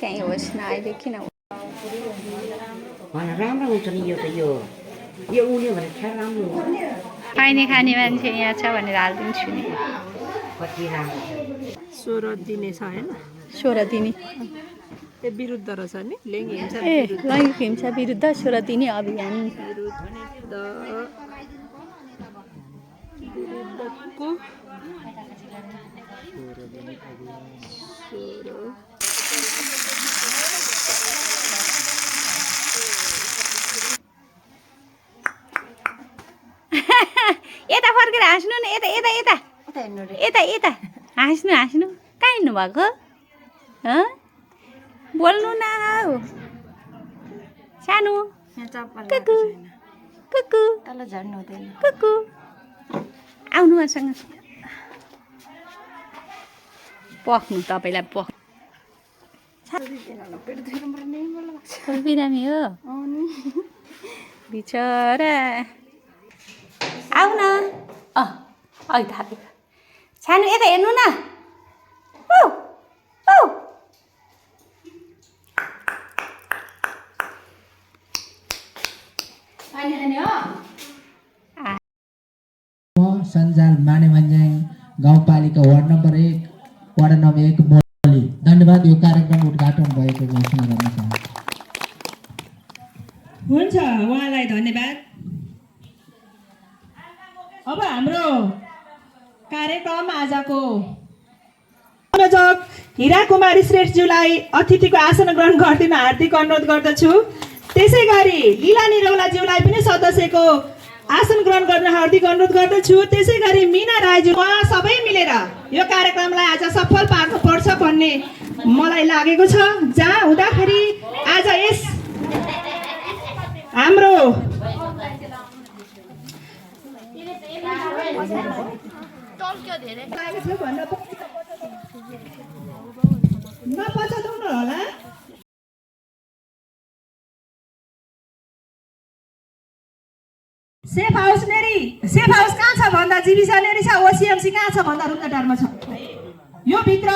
कहीँ होस् न अहिले किन राम्रो हुन्छ नि यो त यो उड्यो भने ख्याल राम्रो हुन्छ खाने मान्छे यहाँ छ भनेर हालिदिन्छु नि कति राम्रो 16 दिने छ हैन 16 दिने त्यो विरुद्ध रहेछ नि लैङ्गिक हिंसा लैङ्गिक हिंसा विरुद्ध 16 दिने अभियान विरुद्धको यता फर्केर हाँस्नु न यता यता यता यता यता हाँस्नु हाँस्नु कहाँ हिँड्नु भएको बोल्नु न सानो कुकु कुकु तल झर्नु हुँदैन कुकु आउनु मसँग पख्नु तपाईँलाई पख बिरामी हो बिचरा आऊ न अहिले थापेको सानो यता हेर्नु न सञ्जाल मानेभन्ज्याङ गाउँपालिका वार्ड नम्बर 1 वार्ड नम्बर 1 मोली धन्यवाद यो कार्यक्रम उद्घाटन भएको घोषणा गर्न चाहन्छु हुन्छ उहाँलाई धन्यवाद अब हाम्रो कार्यक्रम आजको संयोजक हिरा कुमारी श्रेष्ठज्यूलाई अतिथिको आसन ग्रहण गरिदिन हार्दिक अनुरोध गर्दछु त्यसै गरी लीला निरौलाज्यूलाई पनि सदस्यको आसन ग्रहण गर्न हार्दिक अनुरोध गर्दछु त्यसै गरी मीना रायज्यू उहाँ सबै मिलेर यो कार्यक्रमलाई आज सफल पार्नुपर्छ भन्ने मलाई लागेको छ जहाँ हुँदाखेरि आज यस हाम्रो नपचाउनु होला सेफ हाउस कहाँ छ भन्दा जीविसा नेरी छ ओसिएमसी कहाँ छ भन्दा रुद्रटारमा छ यो भित्र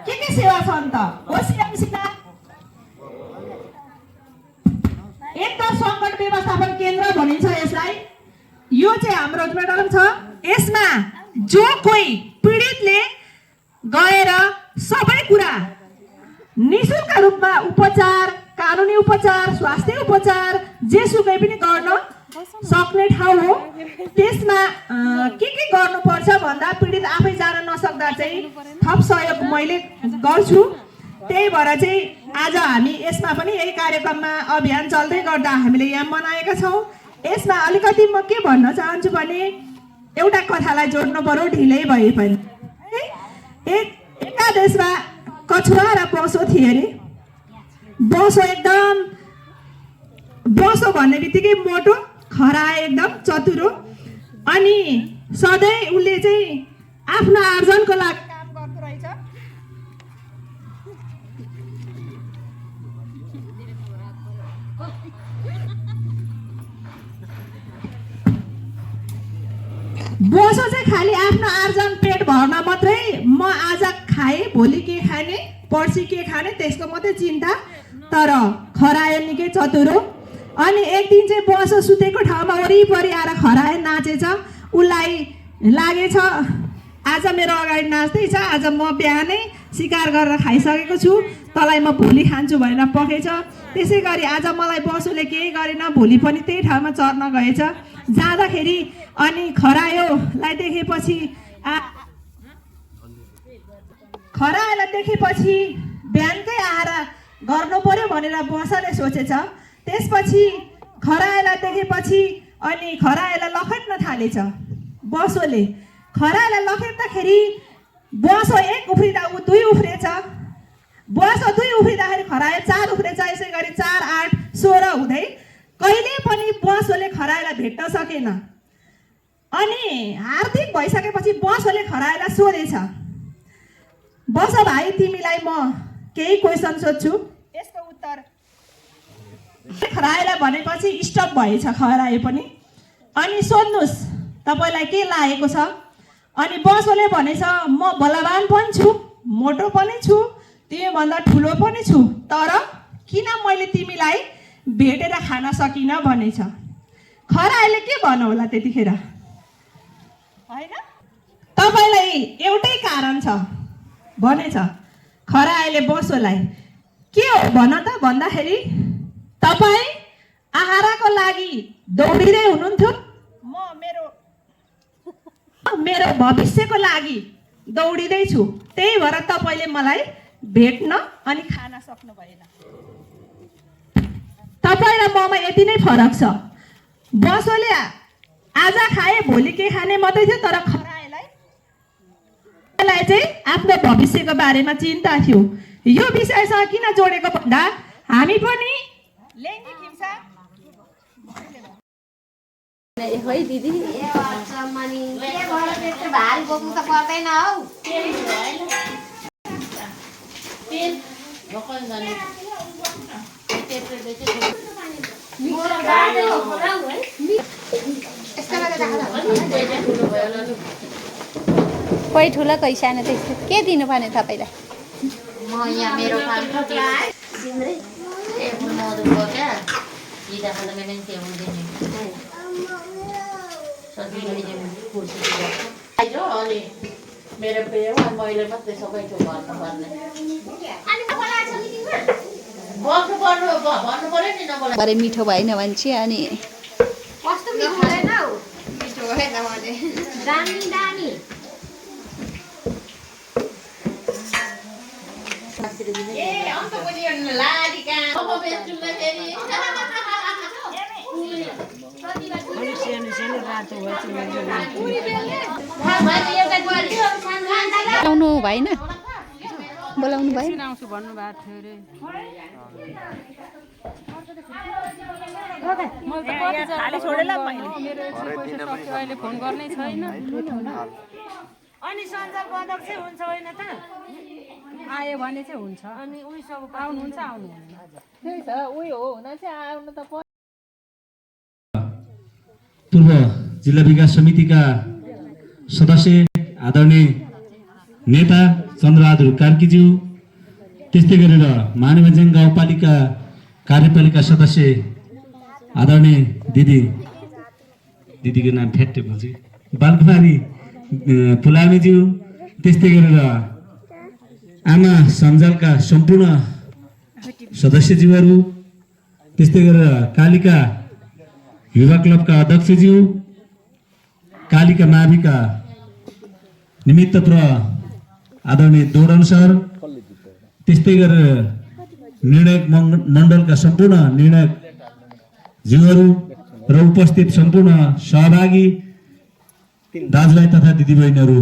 के सेवा छ नि त ओसिएमसी एकदम सङ्कट व्यवस्थापन केन्द्र भनिन्छ यसलाई यो चाहिँ हाम्रो रुद्रटारमा छ यसमा जो कोही पीडितले गएर सबै कुरा निशुल्क रूपमा उपचार कानुनी उपचार स्वास्थ्य उपचार जेसुकै पनि गर्न सक्ने ठाउँ हो त्यसमा के गर्नुपर्छ भन्दा पीडित आफै जान नसक्दा चाहिँ थप सहयोग मैले गर्छु त्यही भएर चाहिँ आज हामी यसमा पनि यही कार्यक्रममा अभियान चल्दै गर्दा हामीले यहाँ मनाएका छौँ यसमा अलिकति म के भन्न चाहन्छु भने एउटा कथालाई जोड्नु पर्यो ढिलै भए पनि एका देशमा कछुवा र बसो थिए अरे बसो भन्ने बित्तिकै मोटो खराए एकदम चतुरो अनि सधैँ उसले चाहिँ आफ्नो आर्जनको लागि काम गर्दो रहेछ बसो चाहिँ खालि आफ्नो आर्जन पेट भर्न मात्रै म आज खाएँ भोलि के खाने पर्सि के खाने त्यसको मात्रै चिन्ता तर खरायो निकै चतुरो अनि एक दिन चाहिँ बसो सुतेको ठाउँमा वरिपरि आएर खरायो नाचेछ उसलाई लागेछ आज मेरो अगाडि नाच्दैछ आज म बिहानै शिकार गरेर खाइसकेको छु तँलाई म भोलि खान्छु भनेर पखेछ त्यसै गरी आज मलाई बसोले केही गरेन भोलि पनि त्यही ठाउँमा चर्न गएछ जाँदाखेरि अनि खरायोलाई देखेपछि बिहानकै आएर गर्नु पर्यो भनेर बसोले सोचेछ त्यसपछि खरायोलाई देखेपछि अनि खरायोलाई लखेट्न थालेछ बसोले खरायोलाई लखेट्दाखेरि बसो एक उफ्रिँदा ऊ दुई उफ्रेछ बसो दुई उफ्रिँदाखेरि खरायो चार उफ्रेछ यसै गरी 4, 8, 16 हुँदै कहिले पनि बसोले खरायोलाई भेट्न सकेन अनि हार्दिक भइसकेपछि बसोले खरायोलाई सोधेछ बसो भाइ तिमीलाई म केही क्वेसन सोध्छु यसको उत्तर खरायोलाई भनेपछि स्टप भएछ खरायो पनि अनि सोध्नुस् तपाईँलाई के लागेको छ? अनि बसोले भनेछ म बलवान पनि छु, मोटो पनि छु, तिमीभन्दा ठुलो पनि छु, तर किन मैले तिमीलाई भेटेर खान सकिनँ भनेछ। खरायोले के भन्नु होला त्यतिखेर? होइन, तपाईँलाई एउटै कारण छ भनेछ। खरायोले बसोलाई के हो भन त भन्दाखेरि तपाईँ आहाराको लागि दौडिँदै हुनुहुन्थ्यो, म मेरो भविष्यको लागि दौडिँदैछु, त्यही भएर तपाईँले मलाई भेट्न अनि खान सक्नु भएन। तपाईँ र ममा यति नै फरक छ। बसोले आज खाए भोलि के खाने मात्रै थियो, तर खरायोलाई चाहिँ आफ्नो भविष्यको बारेमा चिन्ता थियो। यो विषयसँग किन जोडेको भन्दा हामी पनि लेङ्गी खिम्सा है दिदी भारी बोक्नु त पर्दैन हौ। कोही ठुलो कोही सानो त्यस्तो के दिनुपर्ने तपाईँलाई? म यहाँ मेरो काम छ तिम्रै एक मधुको क्या हिजो खाँदा मैले त्यो दिने सजिलो कुर्सी आइज अनि मेरो पेयो मैले मात्रै सबै त्यो गर्नुपर्ने बस्नु पर्नु भन्नु पर्यो नि नबोला भरे मिठो भएन भने चाहिँ अनि कस्तो मिठो भएन हौ। मिठो भएन भने दामी दामी अन्त पनि लाडिका अब बेच्छु ल फेरि बोलाउनु भएन? बोलाउनु भएन? फोन गर्नै छैन। अनि सञ्जाल बन्धक चाहिँ हुन्छ होइन त? आयो भने चाहिँ हुन्छ। अनि उही सब आउनुहुन्छ आउनुहुन्न। त्यही त उही हो हुन चाहिँ आउनु त पूर्व जिल्ला विकास समितिका सदस्य आदरणीय नेता चन्द्रबहादुर कार्कीज्यू, त्यस्तै गरेर मानेभन्ज्याङ गाउँपालिका कार्यपालिका सदस्य आदरणीय दिदीको नाम फेट्टे बोल्छु बालकुमारी पुलामीज्यू, त्यस्तै गरेर आमा सञ्जालका सम्पूर्ण सदस्यज्यूहरू, त्यस्तै गरेर कालिका युवा क्लबका अध्यक्षज्यू, कालिका माविका निमित्त प्र आदरणीय दोडन सर, त्यस्तै गरेर निर्णायक मण्डलका सम्पूर्ण निर्णायक ज्यूहरू र उपस्थित सम्पूर्ण सहभागी दाजुभाइ तथा दिदीबहिनीहरू,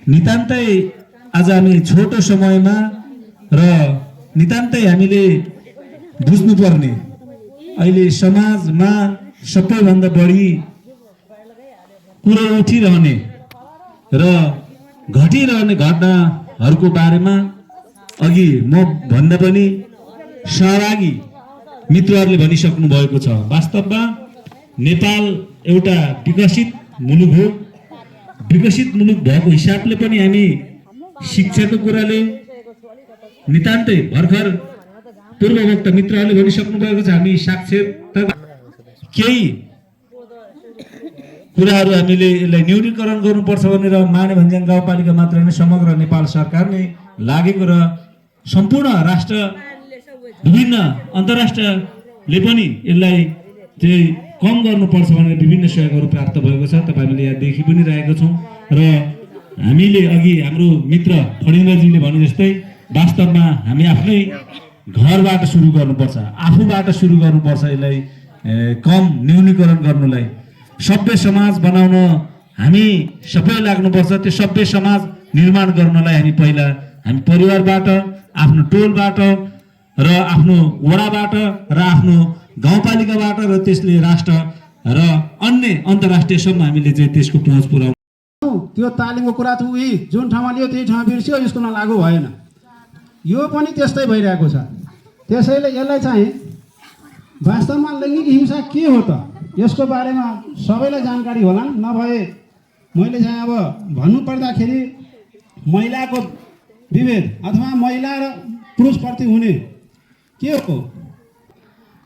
नितान्तै आज हामी छोटो समयमा र नितान्तै हामीले बुझ्नुपर्ने अहिले समाजमा सबैभन्दा बढी कुरो उठिरहने र घटिरहने घटनाहरूको बारेमा अघि म भन्दा पनि सहभागी मित्रहरूले भनिसक्नु भएको छ। वास्तवमा नेपाल एउटा विकसित मुलुक हो। विकसित मुलुक भएको हिसाबले पनि हामी शिक्षाको कुराले नितान्तै भर्खर पूर्ववक्ता मित्रहरूले भनिसक्नु भएको छ, हामी साक्षरता केही कुराहरू हामीले यसलाई न्यूनीकरण गर्नुपर्छ भनेर मानेभन्ज्याङ गाउँपालिका मात्र होइन समग्र नेपाल सरकार नै लागेको र सम्पूर्ण राष्ट्र विभिन्न अन्तर्राष्ट्रले पनि यसलाई चाहिँ कम गर्नुपर्छ भनेर विभिन्न सहयोगहरू प्राप्त भएको छ। हामीले यहाँ देखि पनि रहेको छौँ र हामीले अघि हाम्रो मित्र फणिन्द्रजीले भने जस्तै वास्तवमा हामी आफ्नै घरबाट सुरु गर्नुपर्छ, आफूबाट सुरु गर्नुपर्छ। यसलाई कम न्यूनीकरण गर्नुलाई सभ्य समाज बनाउन हामी सबै लाग्नुपर्छ। त्यो सभ्य समाज निर्माण गर्नलाई हामी परिवारबाट, आफ्नो टोलबाट र आफ्नो वडाबाट र आफ्नो गाउँपालिकाबाट र त्यसले राष्ट्र र अन्य अन्तर्राष्ट्रियसम्म हामीले चाहिँ त्यसको पहुँच पुर्याउनु। त्यो तालिमको कुरा त उही जुन ठाउँमा लियो त्यही ठाउँमा बिर्सियो, स्कुलमा लागू भएन। यो पनि त्यस्तै भइरहेको छ। त्यसैले यसलाई चाहिँ वास्तवमा लैङ्गिक हिंसा के हो त यसको बारेमा सबैलाई जानकारी होला नभए मैले चाहिँ अब भन्नुपर्दाखेरि महिलाको विभेद अथवा महिला र पुरुषप्रति हुने के हो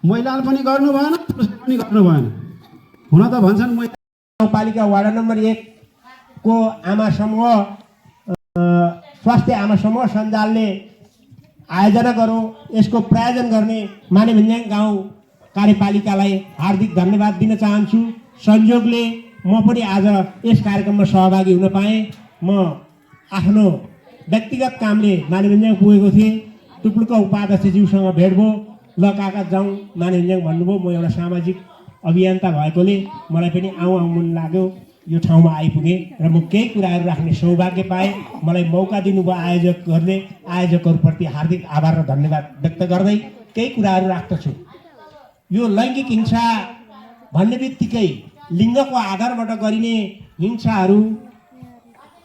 महिलाले पनि गर्नु भएन पुरुषले पनि गर्नु भएन हुन त भन्छन् महिला गाउँपालिका वार्ड नम्बर 1 को आमा समूह स्वास्थ्य आमा समूह सञ्जालले आयोजना गरौँ यसको प्रायोजन गर्ने मानेभन्ज्याङ गाउँ कार्यपालिकालाई हार्दिक धन्यवाद दिन चाहन्छु। संयोगले म पनि आज यस कार्यक्रममा सहभागी हुन पाएँ। म आफ्नो व्यक्तिगत कामले मानेभन्ज्याङ पुगेको थिएँ। टुप्लुक उपाध्यक्षज्यूसँग भेट भयो। ल काका जाउँ मानेभन्ज्याङ भन्नुभयो। म एउटा सामाजिक अभियन्ता भएकोले मलाई पनि आउँ मन लाग्यो। यो ठाउँमा आइपुगेँ र म केही कुराहरू राख्ने सौभाग्य पाएँ। मलाई मौका दिनुभयो आयोजकहरूले। आयोजकहरूप्रति हार्दिक आभार र धन्यवाद व्यक्त गर्दै केही कुराहरू राख्दछु। यो लैङ्गिक हिंसा भन्ने बित्तिकै लिङ्गको आधारबाट गरिने हिंसाहरू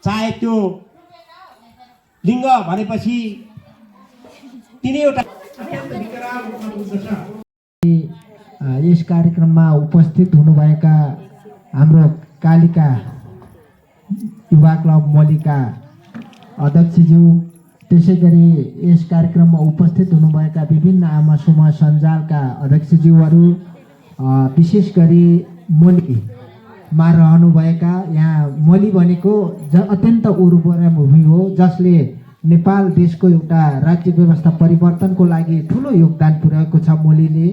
चाहे त्यो लिङ्ग भनेपछि तिनैवटा यस कार्यक्रममा उपस्थित हुनुभएका हाम्रो कालिका युवा क्लब मलिका अध्यक्षज्यू त्यसै गरी यस कार्यक्रममा उपस्थित हुनुभएका विभिन्न आमा समूह सञ्जालका अध्यक्षज्यूहरू विशेष गरी मोलीमा रहनुभएका यहाँ मोली भनेको अत्यन्त उर्वर भूमि हो जसले नेपाल देशको एउटा राज्य व्यवस्था परिवर्तनको लागि ठुलो योगदान पुर्याएको छ। मोलीले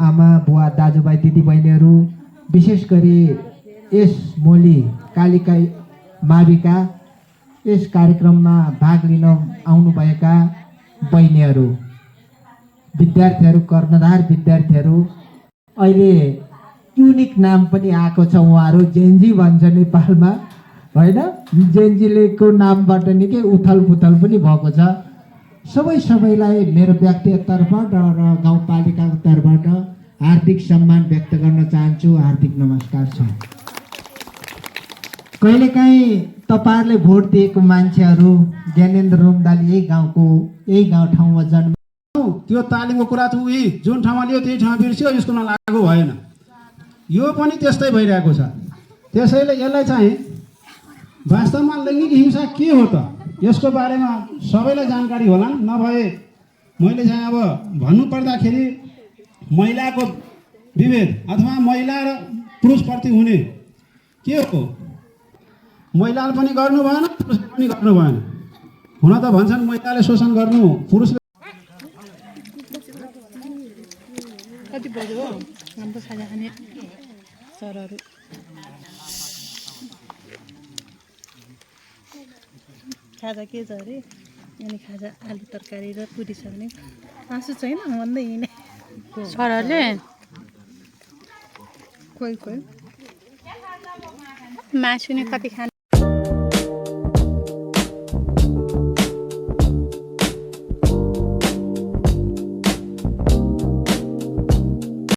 आमा बुवा दाजुभाइ दिदीबहिनीहरू विशेष गरी यस मोली कालिका माविका यस कार्यक्रममा भाग लिन आउनुभएका बहिनीहरू विद्यार्थीहरू कर्णधार विद्यार्थीहरू अहिले युनिक नाम पनि आएको छ उहाँहरू जेन्जी भन्छ नेपालमा होइन जेन्जीलेको नामबाट निकै उथल पुथल पनि भएको छ। सबैलाई मेरो व्यक्तिगत तर्फबाट र गाउँपालिकाको तर्फबाट हार्दिक सम्मान व्यक्त गर्न चाहन्छु। हार्दिक नमस्कार छ। कहिलेकाहीँ तपाईँहरूले भोट दिएको मान्छेहरू ज्ञानेन्द्र रुम्दाल यही गाउँ ठाउँमा जन्म त्यो तालिमको कुरा त उही जुन ठाउँमा लियो त्यही ठाउँ बिर्स्यो स्कुलमा लागु भएन। यो पनि त्यस्तै भइरहेको छ। त्यसैले यसलाई चाहिँ वास्तवमा लैङ्गिक हिंसा के हो त यसको बारेमा सबैलाई जानकारी होला नभए मैले चाहिँ अब भन्नुपर्दाखेरि महिलाको विभेद अथवा महिला र पुरुषप्रति हुने के हो महिलाले पनि गर्नु भएन पुरुषले पनि गर्नु भएन हुन त भन्छन् महिलाले शोषण गर्नु पुरुषले कति बज्यो हाम्रो खाजा खाने सरहरू खाजा के छ अरे अनि खाजा आलु तरकारी र पुरी छ भने आँसु छैन भन्दै हिँडे सरहरूले खोइ मासु नि कति खानु